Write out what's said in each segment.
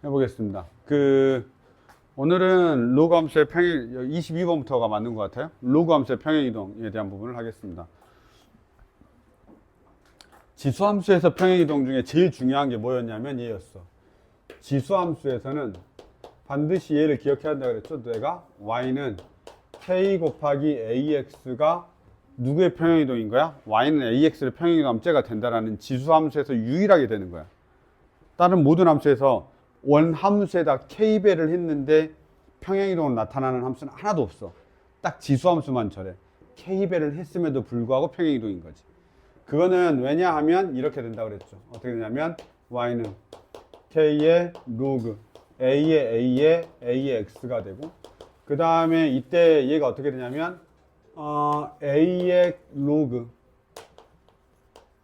해보겠습니다. 오늘은 로그 함수의 평행, 22번부터가 맞는 것 같아요. 로그 함수의 평행이동에 대한 부분을 하겠습니다. 지수함수에서 평행이동 중에 제일 중요한 게 뭐였냐면 얘였어. 지수함수에서는 반드시 얘를 기억해야 한다고 그랬죠. 내가 y는 k 곱하기 ax가 누구의 평행이동인 거야? y는 ax를 평행이동하면 째가 된다라는 지수함수에서 유일하게 되는 거야. 다른 모든 함수에서 원 함수에다 k배를 했는데 평행이동으로 나타나는 함수는 하나도 없어. 딱 지수함수만 저래. k배를 했음에도 불구하고 평행이동인 거지. 그거는 왜냐하면 이렇게 된다고 그랬죠. 어떻게 되냐면 y는 k의 로그 a의 ax가 되고, 그 다음에 이때 얘가 어떻게 되냐면 a의 로그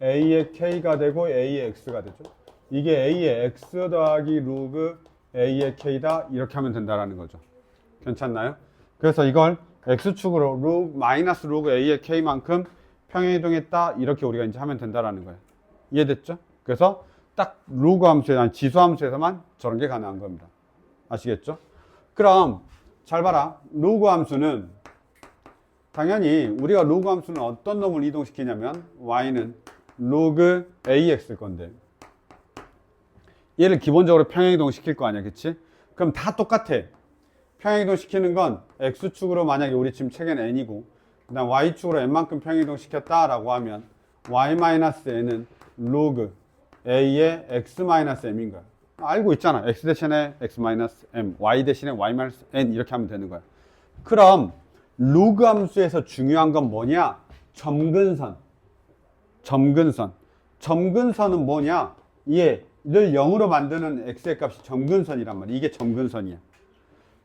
a의 k가 되고 a의 x가 되죠. 이게 a의 x 더하기 로그 a의 k다, 이렇게 하면 된다라는 거죠. 괜찮나요? 그래서 이걸 x축으로 로그 마이너스 로그 a의 k만큼 평행이동했다, 이렇게 우리가 이제 하면 된다라는 거예요. 이해됐죠? 그래서 딱 로그 함수에, 지수 함수에서만 저런 게 가능한 겁니다. 아시겠죠? 그럼 잘 봐라. 로그 함수는 당연히 우리가 로그 함수는 어떤 놈을 이동시키냐면 y는 로그 ax일 건데 얘를 기본적으로 평행이동 시킬 거 아니야, 그치? 그럼 다 똑같아. 평행이동 시키는 건 x축으로 만약에 우리 지금 책에는 n이고, 그 다음 y축으로 n만큼 평행이동 시켰다라고 하면 y-n은 로그 a의 x-m인 거야. 알고 있잖아. x 대신에 x-m, y 대신에 y-n 이렇게 하면 되는 거야. 그럼 로그 함수에서 중요한 건 뭐냐? 점근선. 점근선은 뭐냐? 얘를 0으로 만드는 x의 값이 점근선이란 말이야. 이게 점근선이야.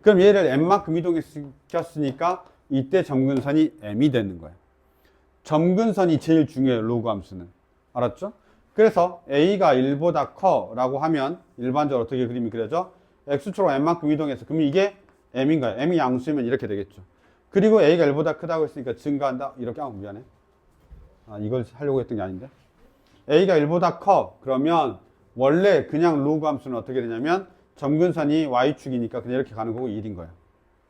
그럼 얘를 m만큼 이동시켰으니까 이때 점근선이 m이 되는 거야. 점근선이 제일 중요해요, 로그 함수는. 알았죠? 그래서 a가 1보다 커 라고 하면 일반적으로 어떻게 그림이 그려져? x축으로 m만큼 이동해서, 그럼 이게 m인 거야. m이 양수이면 이렇게 되겠죠. 그리고 a가 1보다 크다고 했으니까 증가한다, 이렇게 하면 미안해. 이걸 하려고 했던 게 아닌데. a가 1보다 커 그러면 원래 그냥 로그 함수는 어떻게 되냐면 점근선이 y축이니까 그냥 이렇게 가는 거고 1인 거야.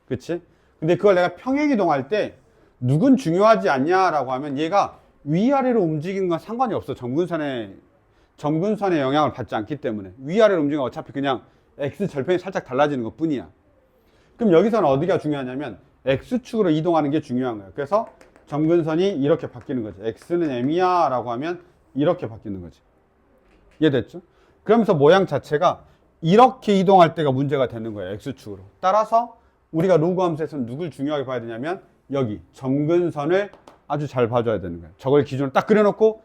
그치? 근데 그걸 내가 평행이동할 때 누군 중요하지 않냐라고 하면 얘가 위아래로 움직이는 건 상관이 없어. 점근선의 영향을 받지 않기 때문에. 위아래로 움직이면 어차피 그냥 x 절편이 살짝 달라지는 것 뿐이야. 그럼 여기서는 어디가 중요하냐면 x축으로 이동하는 게 중요한 거야. 그래서 점근선이 이렇게 바뀌는 거지. x는 m이야 라고 하면 이렇게 바뀌는 거지. 이해됐죠? 그러면서 모양 자체가 이렇게 이동할 때가 문제가 되는 거예요, x축으로. 따라서 우리가 로그 함수에서는 누굴 중요하게 봐야 되냐면 여기 점근선을 아주 잘 봐줘야 되는 거예요. 저걸 기준으로 딱 그려놓고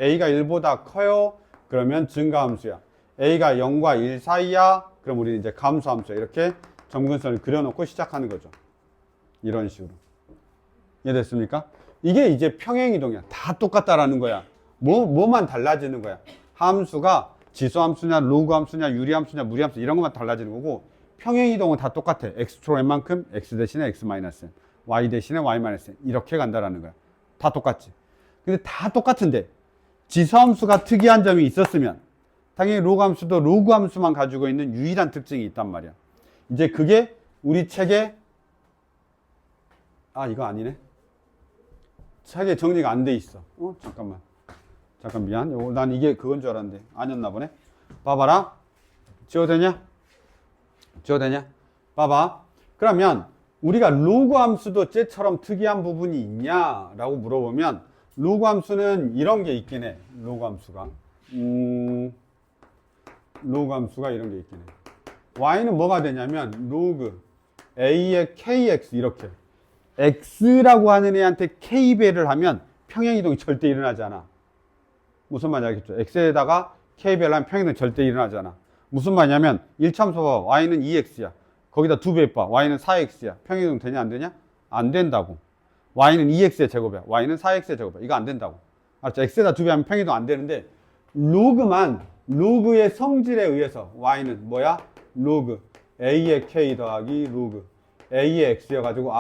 a가 1보다 커요. 그러면 증가함수야. a가 0과 1 사이야. 그럼 우리는 이제 감소함수야. 이렇게 점근선을 그려놓고 시작하는 거죠. 이런 식으로. 이해됐습니까? 이게 이제 평행이동이야. 다 똑같다라는 거야. 뭐만 달라지는 거야. 함수가 지수함수냐, 로그함수냐, 유리함수냐, 무리함수 이런 것만 달라지는 거고, 평행이동은 다 똑같아. x축으로 n만큼 x 대신에 x-n, y 대신에 y-n 이렇게 간다라는 거야. 다 똑같지. 근데 다 똑같은데 지수함수가 특이한 점이 있었으면 당연히 로그함수도 로그함수만 가지고 있는 유일한 특징이 있단 말이야. 이제 그게 우리 책에 이거 아니네. 책에 정리가 안 돼 있어. 잠깐 미안. 난 이게 그건 줄 알았는데 아니었나 보네. 봐봐라. 지워되냐? 봐봐. 그러면 우리가 로그 함수도 쟤처럼 특이한 부분이 있냐라고 물어보면 로그 함수는 이런 게 있긴 해. 로그 함수가 이런 게 있긴 해. y는 뭐가 되냐면 로그 a의 kx 이렇게. x라고 하는 애한테 k배를 하면 평행이동이 절대 일어나지 않아. 무슨 말인지 알겠죠? x에다가 k배를 하면 평행이동이 절대 일어나지 않아. 무슨 말이냐면 1참수 봐. y는 2x야. 거기다 2배 봐. y는 4x야. 평행이동 되냐 안 되냐? 안 된다고. y는 2x의 제곱이야. y는 4x의 제곱이야. 이거 안 된다고. 알았죠? x에다 2배 하면 평행이동 안 되는데 로그의 성질에 의해서 y는 뭐야? 로그 a의 k 더하기 로그 a의 x여가지고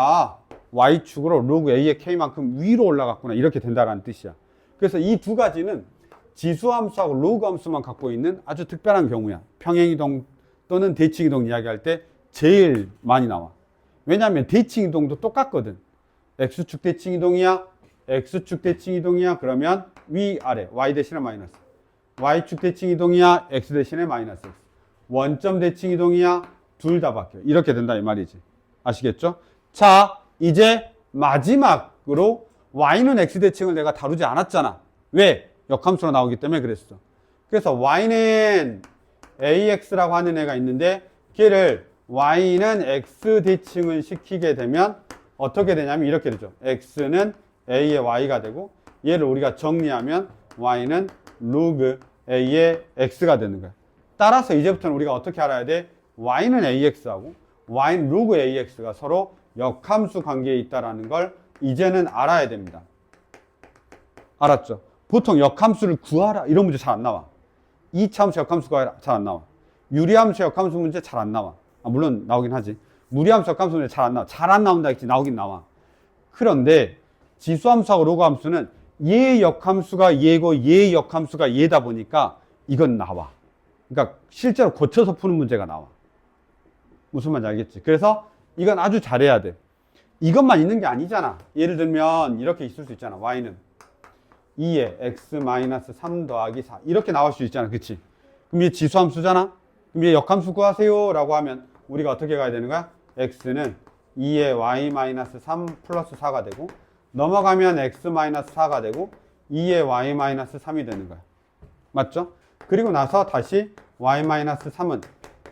y축으로 로그 a의 k만큼 위로 올라갔구나, 이렇게 된다라는 뜻이야. 그래서 이 두 가지는 지수함수하고 로그함수만 갖고 있는 아주 특별한 경우야. 평행이동 또는 대칭이동 이야기할 때 제일 많이 나와. 왜냐하면 대칭이동도 똑같거든. X축 대칭이동이야, X축 대칭이동이야. 그러면 위아래 Y 대신에 마이너스, Y축 대칭이동이야, X 대신에 마이너스 X. 원점 대칭이동이야, 둘 다 바뀌어. 이렇게 된다 이 말이지. 아시겠죠? 자, 이제 마지막으로 Y는 X 대칭을 내가 다루지 않았잖아. 왜? 역함수로 나오기 때문에 그랬어. 그래서 Y는 AX라고 하는 애가 있는데 걔를 Y는 X 대칭을 시키게 되면 어떻게 되냐면 이렇게 되죠. X는 A의 Y가 되고 얘를 우리가 정리하면 Y는 로그 A의 X가 되는 거야. 따라서 이제부터는 우리가 어떻게 알아야 돼? Y는 AX하고 Y는 로그 AX가 서로 역함수 관계에 있다는 걸 이제는 알아야 됩니다. 알았죠? 보통 역함수를 구하라 이런 문제 잘 안 나와. 이차함수 역함수 구하라 잘 안 나와. 유리함수 역함수 문제 잘 안 나와. 물론 나오긴 하지. 무리함수 역함수 문제 잘 안 나와. 잘 안 나온다 했지 나오긴 나와. 그런데 지수함수하고 로그함수는 얘의 역함수가 얘고 얘의 역함수가 얘다 보니까 이건 나와. 그러니까 실제로 고쳐서 푸는 문제가 나와. 무슨 말인지 알겠지? 그래서 이건 아주 잘해야 돼. 이것만 있는 게 아니잖아. 예를 들면 이렇게 있을 수 있잖아. Y는 2에 x-3 더하기 4 이렇게 나올 수 있잖아. 그치? 그럼 얘 지수함수잖아. 그럼 얘 역함수 구하세요 라고 하면 우리가 어떻게 가야 되는 거야? x는 2에 y-3 플러스 4가 되고 넘어가면 x-4가 되고 2에 y-3이 되는 거야. 맞죠? 그리고 나서 다시 y-3은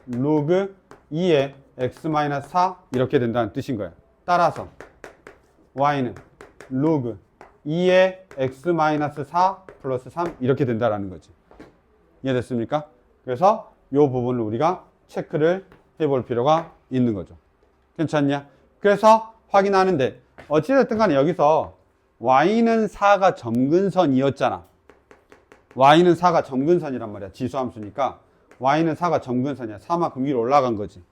로그 2에 x-4 이렇게 된다는 뜻인 거야. 따라서 y는 로그 2에 x-4 플러스 3 이렇게 된다라는 거지. 이해됐습니까? 그래서 이 부분을 우리가 체크를 해볼 필요가 있는 거죠. 괜찮냐? 그래서 확인하는데 어찌됐든 간에 여기서 y는 4가 점근선이었잖아. y는 4가 점근선이란 말이야. 지수함수니까 y는 4가 점근선이야. 4만큼 위로 올라간 거지.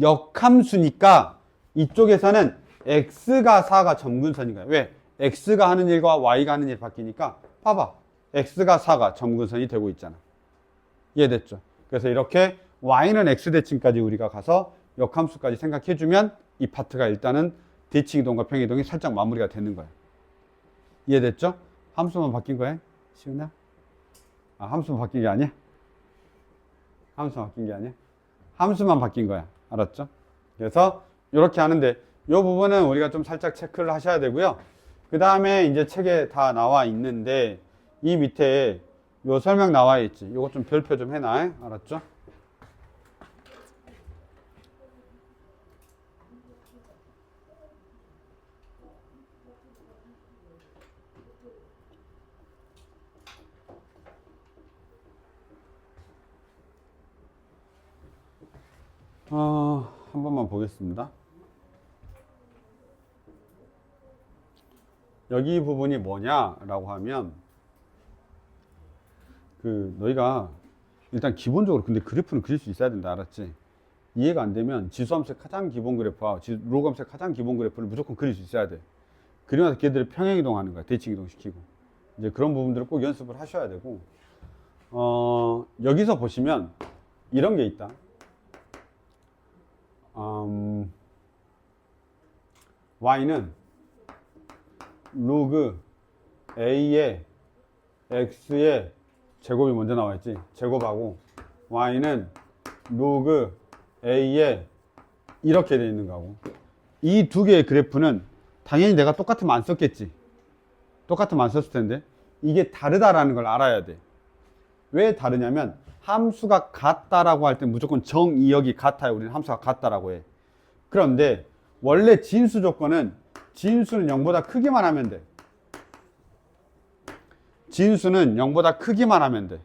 역함수니까 이쪽에서는 x가 4가 점근선인 거야. 왜? x가 하는 일과 y가 하는 일 바뀌니까 봐봐. x가 4가 점근선이 되고 있잖아. 이해됐죠? 그래서 이렇게 y는 x 대칭까지 우리가 가서 역함수까지 생각해주면 이 파트가 일단은 대칭이동과 평이동이 살짝 마무리가 되는 거야. 이해됐죠? 함수만 바뀐 거야? 시은아? 함수만 바뀐 게 아니야? 함수만 바뀐 게 아니야? 함수만 바뀐 거야. 알았죠? 그래서 이렇게 하는데 이 부분은 우리가 좀 살짝 체크를 하셔야 되고요. 그 다음에 이제 책에 다 나와 있는데 이 밑에 요 설명 나와 있지. 요거 좀 별표 좀 해놔. 알았죠? 한 번만 보겠습니다. 여기 부분이 뭐냐라고 하면 너희가 일단 기본적으로 근데 그래프는 그릴 수 있어야 된다. 알았지? 이해가 안 되면 지수함수의 가장 기본 그래프와 로그함수의 가장 기본 그래프를 무조건 그릴 수 있어야 돼. 그러면서 걔들을 평행이동하는 거야. 대칭이동 시키고. 이제 그런 부분들을 꼭 연습을 하셔야 되고 여기서 보시면 이런 게 있다. y는 로그 a의 x의 제곱이 먼저 나와 있지. 제곱하고 y는 로그 a의 이렇게 되어 있는 거고 이 두 개의 그래프는 당연히 내가 똑같으면 안 썼겠지. 똑같으면 안 썼을 텐데 이게 다르다라는 걸 알아야 돼. 왜 다르냐면 함수가 같다라고 할 때 무조건 정이역이 같아요. 우리는 함수가 같다라고 해. 그런데 원래 진수 조건은 진수는 0보다 크기만 하면 돼. 진수는 0보다 크기만 하면 돼.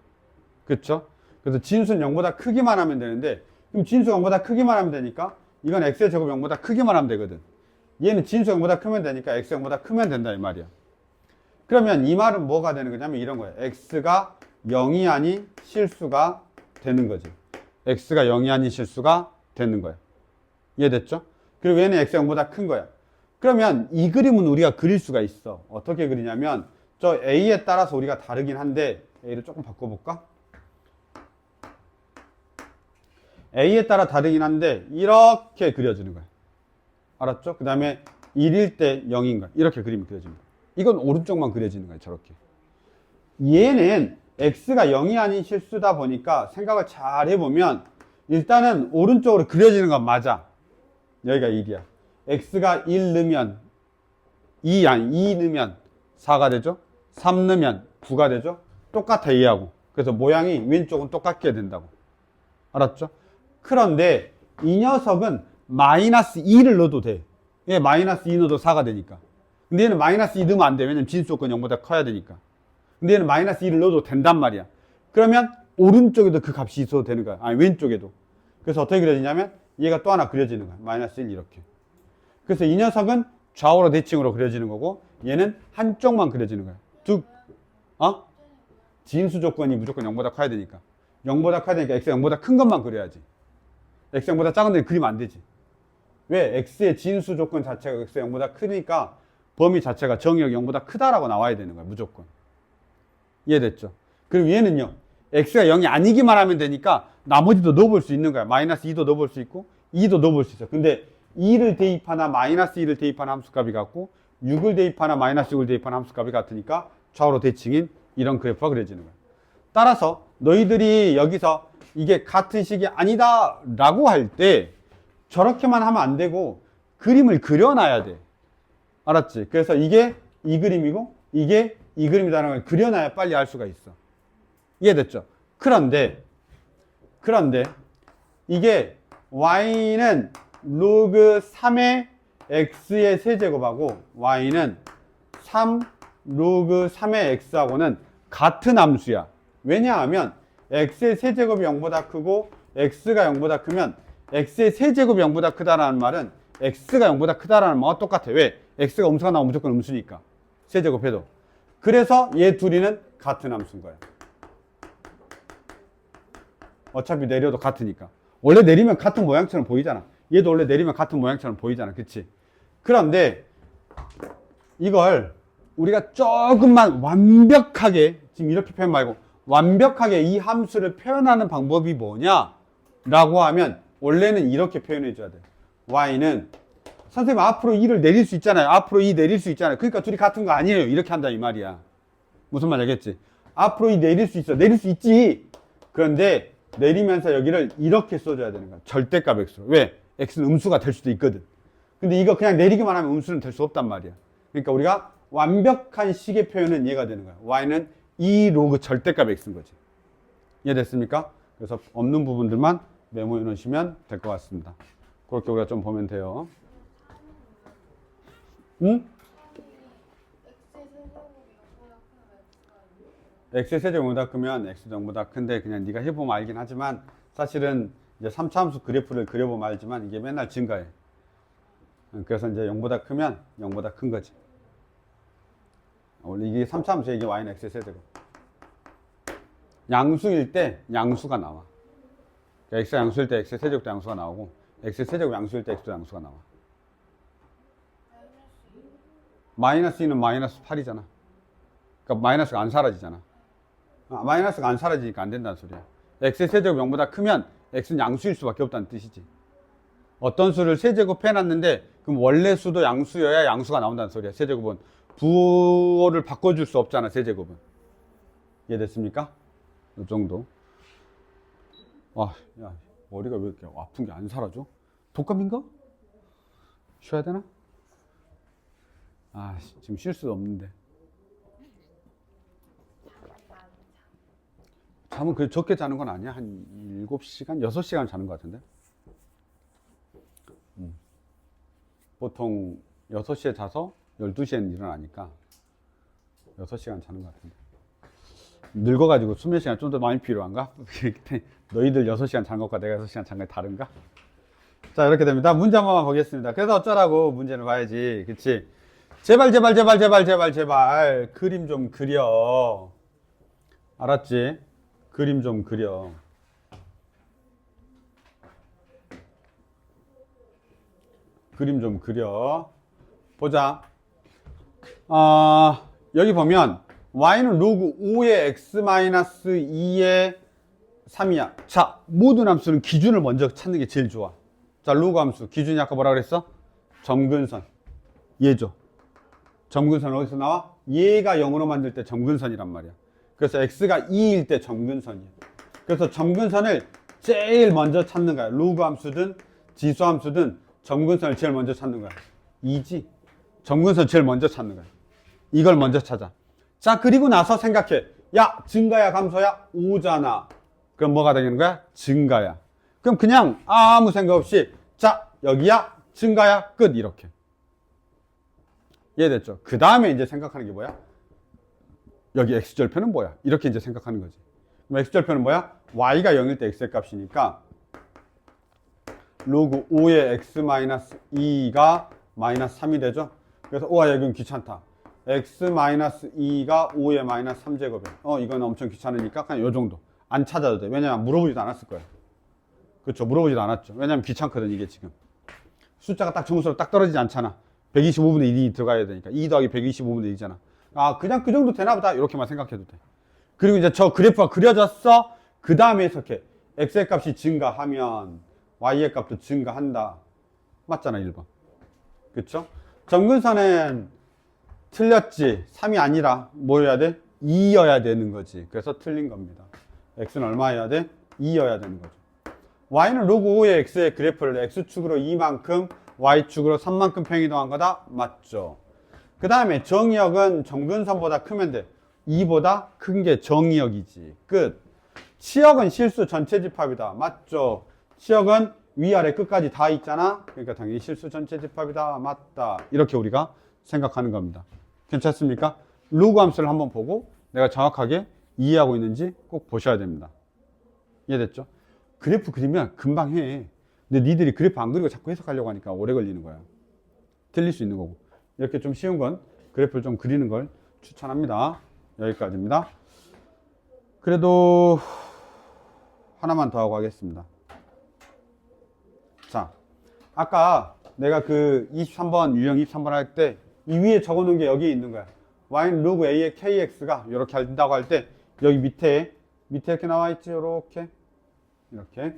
그렇죠? 그래서 진수는 0보다 크기만 하면 되는데 그럼 진수가 0보다 크기만 하면 되니까 이건 x의 제곱 0보다 크기만 하면 되거든. 얘는 진수 0보다 크면 되니까 x 0보다 크면 된다 이 말이야. 그러면 이 말은 뭐가 되는 거냐면 이런 거야. x가 0이 아닌 실수가 되는 거지. x가 0이 아닌 실수가 되는 거야. 이해됐죠? 그리고 얘는 x 0보다 큰 거야. 그러면 이 그림은 우리가 그릴 수가 있어. 어떻게 그리냐면 저 a에 따라서 우리가 다르긴 한데 a를 조금 바꿔볼까? a에 따라 다르긴 한데 이렇게 그려지는 거야. 알았죠? 그 다음에 1일 때 0인 거야. 이렇게 그림이 그려집니다. 이건 오른쪽만 그려지는 거예요. 저렇게. 얘는 x가 0이 아닌 실수다 보니까 생각을 잘 해보면 일단은 오른쪽으로 그려지는 건 맞아. 여기가 1이야. x가 1 넣으면 2 넣으면 4가 되죠. 3 넣으면 9가 되죠. 똑같아 얘하고. 그래서 모양이 왼쪽은 똑같게 된다고. 알았죠? 그런데 이 녀석은 마이너스 2를 넣어도 돼. 얘 마이너스 2 넣어도 4가 되니까. 근데 얘는 마이너스 2 넣으면 안 돼. 왜냐면 진수 조건 0보다 커야 되니까. 근데 얘는 마이너스 2를 넣어도 된단 말이야. 그러면 오른쪽에도 그 값이 있어도 되는 거야. 아니 왼쪽에도. 그래서 어떻게 그려지냐면 얘가 또 하나 그려지는 거야. 마이너스 1 이렇게. 그래서 이 녀석은 좌우로 대칭으로 그려지는 거고 얘는 한쪽만 그려지는 거야. 진수 조건이 무조건 0보다 커야 되니까. 0보다 커야 되니까 x가 0보다 큰 것만 그려야지. x가 0보다 작은 데는 그리면 안 되지. 왜? x의 진수 조건 자체가 x가 0보다 크니까 범위 자체가 정의역이 0보다 크다라고 나와야 되는 거야. 무조건. 이해됐죠? 그리고 얘는요. x가 0이 아니기만 하면 되니까 나머지도 넣어볼 수 있는 거야. 마이너스 2도 넣어볼 수 있고 2도 넣어볼 수 있어. 근데 2를 대입하나 마이너스 2를 대입하는 함수값이 같고 6을 대입하나 마이너스 6을 대입하는 함수값이 같으니까 좌우로 대칭인 이런 그래프가 그려지는 거야. 따라서 너희들이 여기서 이게 같은 식이 아니다 라고 할 때 저렇게만 하면 안 되고 그림을 그려놔야 돼. 알았지? 그래서 이게 이 그림이고 이게 이 그림이라는 걸 그려놔야 빨리 알 수가 있어. 이해됐죠? 그런데 이게 y는 로그 3의 x의 세제곱하고 y는 3 로그 3의 x하고는 같은 함수야. 왜냐하면 x의 세제곱이 0보다 크고 x가 0보다 크면 x의 세제곱이 0보다 크다라는 말은 x가 0보다 크다라는 말과 똑같아. 왜? x가 음수가 나오면 무조건 음수니까. 세제곱해도. 그래서 얘 둘이는 같은 함수인 거야. 어차피 내려도 같으니까. 원래 내리면 같은 모양처럼 보이잖아. 얘도 원래 내리면 같은 모양처럼 보이잖아. 그치? 그런데 이걸 우리가 조금만 완벽하게, 지금 이렇게 표현 말고 완벽하게 이 함수를 표현하는 방법이 뭐냐? 라고 하면 원래는 이렇게 표현해 줘야 돼. y는 선생님 앞으로 2를 내릴 수 있잖아요. 앞으로 2 내릴 수 있잖아요. 그러니까 둘이 같은 거 아니에요. 이렇게 한다 이 말이야. 무슨 말 알겠지? 앞으로 2 내릴 수 있어. 내릴 수 있지. 그런데 내리면서 여기를 이렇게 써줘야 되는 거야. 절대값 x로. 왜? x는 음수가 될 수도 있거든. 근데 이거 그냥 내리기만 하면 음수는 될 수 없단 말이야. 그러니까 우리가 완벽한 식의 표현은 얘가 되는 거야. y는 2 로그 절대값 x인 거지. 이해됐습니까? 그래서 없는 부분들만 메모해 놓으시면 될 것 같습니다. 그렇게 우리가 좀 보면 돼요. 응? x의 세제곱보다 크면 x도 0보다 큰데 그냥 네가 해보면 알긴 하지만 사실은 이제 3차 함수 그래프를 그려보면 알지만 이게 맨날 증가해. 그래서 이제 0보다 크면 0보다 큰 거지. 원래 이게 3차 함수에 이게 y는 x의 세제곱. 양수일 때 양수가 나와. 그러니까 x가 양수일 때 x의 세제곱도 양수가 나오고 x의 세제곱 양수일 때 x도 양수가 나와. 마이너스 2는 마이너스 8이잖아. 그러니까 마이너스가 안 사라지잖아. 마이너스가 안 사라지니까 안 된다는 소리야. x의 세제곱 0보다 크면 x는 양수일 수밖에 없다는 뜻이지. 어떤 수를 세제곱 해놨는데 그럼 원래 수도 양수여야 양수가 나온다는 소리야. 세제곱은 부호를 바꿔줄 수 없잖아. 세제곱은. 이해됐습니까? 이 정도. 와, 야, 머리가 왜 이렇게 아픈 게 안 사라져? 독감인가? 쉬어야 되나? 아, 지금 쉴 수도 없는데. 잠은 그렇게 적게 자는 건 아니야. 한 7시간, 6시간 자는 것 같은데. 보통 6시에 자서 12시에는 일어나니까 6시간 자는 것 같은데. 늙어가지고 수면 시간 좀 더 많이 필요한가? 너희들 6시간 잔 것과 내가 6시간 잔 게 다른가? 자, 이렇게 됩니다. 문제 한 번만 보겠습니다. 그래서 어쩌라고 문제를 봐야지. 그치? 제발 그림 좀 그려. 알았지? 그림 좀 그려. 그림 좀 그려. 보자. 여기 보면 y는 로그 5의 x-2의 3이야. 자, 모든 함수는 기준을 먼저 찾는 게 제일 좋아. 자, 로그 함수. 기준이 아까 뭐라 그랬어? 점근선. 얘죠. 점근선 어디서 나와? 얘가 0으로 만들 때 점근선이란 말이야. 그래서 x가 2일 때 점근선이야. 그래서 점근선을 제일 먼저 찾는 거야. 로그 함수든 지수 함수든 점근선을 제일 먼저 찾는 거야. 2지. 점근선 제일 먼저 찾는 거야. 이걸 먼저 찾아. 자, 그리고 나서 생각해. 야, 증가야, 감소야? 5잖아. 그럼 뭐가 되는 거야? 증가야. 그럼 그냥 아무 생각 없이 자, 여기야, 증가야, 끝. 이렇게. 이해됐죠? 그 다음에 이제 생각하는 게 뭐야? 여기 x절표는 뭐야? 이렇게 이제 생각하는 거지. 그럼 x절표는 뭐야? y가 0일 때 x의 값이니까 로그 5의 x-2가 마이너스 3이 되죠? 그래서 여기는 귀찮다. x-2가 5의 마이너스 3제곱이야. 이건 엄청 귀찮으니까 그냥 요 정도. 안 찾아도 돼. 왜냐면 물어보지도 않았을 거야. 그렇죠? 물어보지도 않았죠. 왜냐면 귀찮거든, 이게 지금. 숫자가 딱 정수로 딱 떨어지지 않잖아. 125분의 1이 들어가야 되니까. 2 더하기 125분의 1이잖아. 아, 그냥 그 정도 되나 보다. 이렇게만 생각해도 돼. 그리고 이제 저 그래프가 그려졌어. 그 다음에 해석해. x의 값이 증가하면 y의 값도 증가한다. 맞잖아, 1번. 그쵸? 점근선은 틀렸지. 3이 아니라 뭐여야 돼? 2여야 되는 거지. 그래서 틀린 겁니다. x는 얼마여야 돼? 2여야 되는 거죠. y는 로그 5의 x의 그래프를 x축으로 2만큼 y축으로 3만큼 평이동한 거다? 맞죠. 그 다음에 정의역은 점근선보다 크면 돼. 2보다 큰 게 정의역이지. 끝. 치역은 실수 전체 집합이다. 맞죠. 치역은 위아래 끝까지 다 있잖아. 그러니까 당연히 실수 전체 집합이다. 맞다. 이렇게 우리가 생각하는 겁니다. 괜찮습니까? 로그 함수를 한번 보고 내가 정확하게 이해하고 있는지 꼭 보셔야 됩니다. 이해됐죠? 그래프 그리면 금방 해. 근데 니들이 그래프 안 그리고 자꾸 해석하려고 하니까 오래 걸리는 거야. 틀릴 수 있는 거고. 이렇게 좀 쉬운 건 그래프를 좀 그리는 걸 추천합니다. 여기까지입니다. 그래도 하나만 더 하고 하겠습니다. 자, 아까 내가 그 23번, 유형 23번 할 때 이 위에 적어 놓은 게 여기 있는 거야. y는 로그 a의 kx가 이렇게 한다고 할 때 여기 밑에 이렇게 나와 있지. 이렇게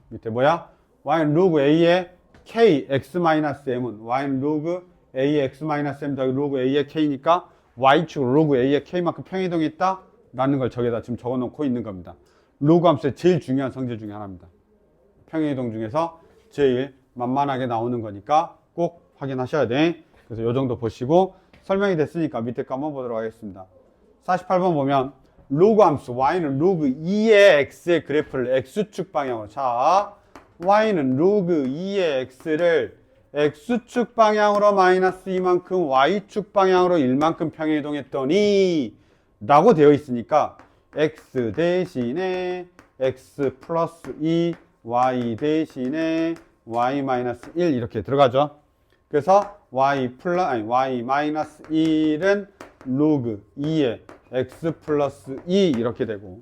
밑에 뭐야? y는 로그 a의 kx-m은 y는 로그 a의 x-m 더하기 로그 a의 k니까 y축 로그 a의 k만큼 평이동이 있다 라는 걸 저기다 지금 적어 놓고 있는 겁니다. 로그 함수의 제일 중요한 성질 중에 하나입니다. 평이동 중에서 제일 만만하게 나오는 거니까 꼭 확인하셔야 돼. 그래서 요 정도 보시고 설명이 됐으니까 밑에 거 한번 보도록 하겠습니다. 48번 보면 로그 함수 y는 로그 2의 x의 그래프를 x축 방향으로. 자, y는 로그 2의 x를 x축 방향으로 마이너스 2만큼 y축 방향으로 1만큼 평행이동했더니 라고 되어 있으니까 x 대신에 x 플러스 2 y 대신에 y 마이너스 1 이렇게 들어가죠. 그래서 y 마이너스 1은 로그 2의 x 플러스 2 이렇게 되고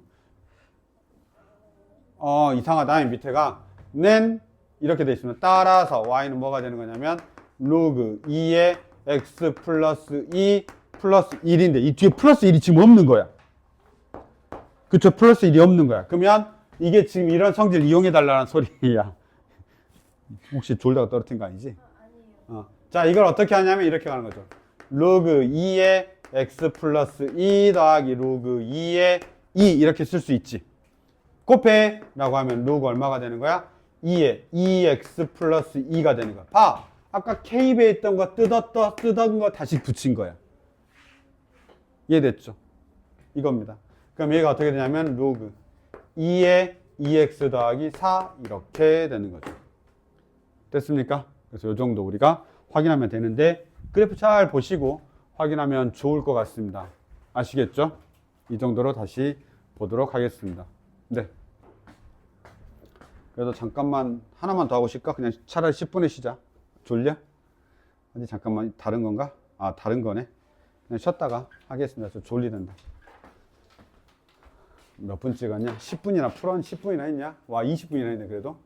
이상하다. 밑에가 는 이렇게 되어 있으면 따라서 y는 뭐가 되는 거냐면 로그 2의 x 플러스 2 플러스 1인데 이 뒤에 플러스 1이 지금 없는 거야. 그쵸? 플러스 1이 없는 거야. 그러면 이게 지금 이런 성질 이용해 달라는 소리야. 혹시 졸다가 떨어뜨린 거 아니지? 자, 이걸 어떻게 하냐면 이렇게 가는 거죠. 로그 2의 x 플러스 2 더하기 로그 2의 2 이렇게 쓸 수 있지. 곱해라고 하면 로그 얼마가 되는 거야? 2의 2x 플러스 2가 되는 거야. 봐. 아까 k배에 있던 거 뜯은 거 다시 붙인 거야. 이해됐죠? 이겁니다. 그럼 얘가 어떻게 되냐면 로그 2의 2x 더하기 4 이렇게 되는 거죠. 됐습니까? 그래서 이 정도 우리가 확인하면 되는데 그래프 잘 보시고 확인하면 좋을 것 같습니다. 아시겠죠? 이 정도로 다시 보도록 하겠습니다. 네. 그래도 잠깐만 하나만 더 하고 쉴까? 그냥 차라리 10분에 쉬자. 졸려? 아니 잠깐만 다른 건가? 아 다른 거네. 그냥 쉬었다가 하겠습니다. 저 졸리는데. 몇 분 찍었냐? 10분이나 풀은 10분이나 했냐? 와 20분이나 했네 그래도.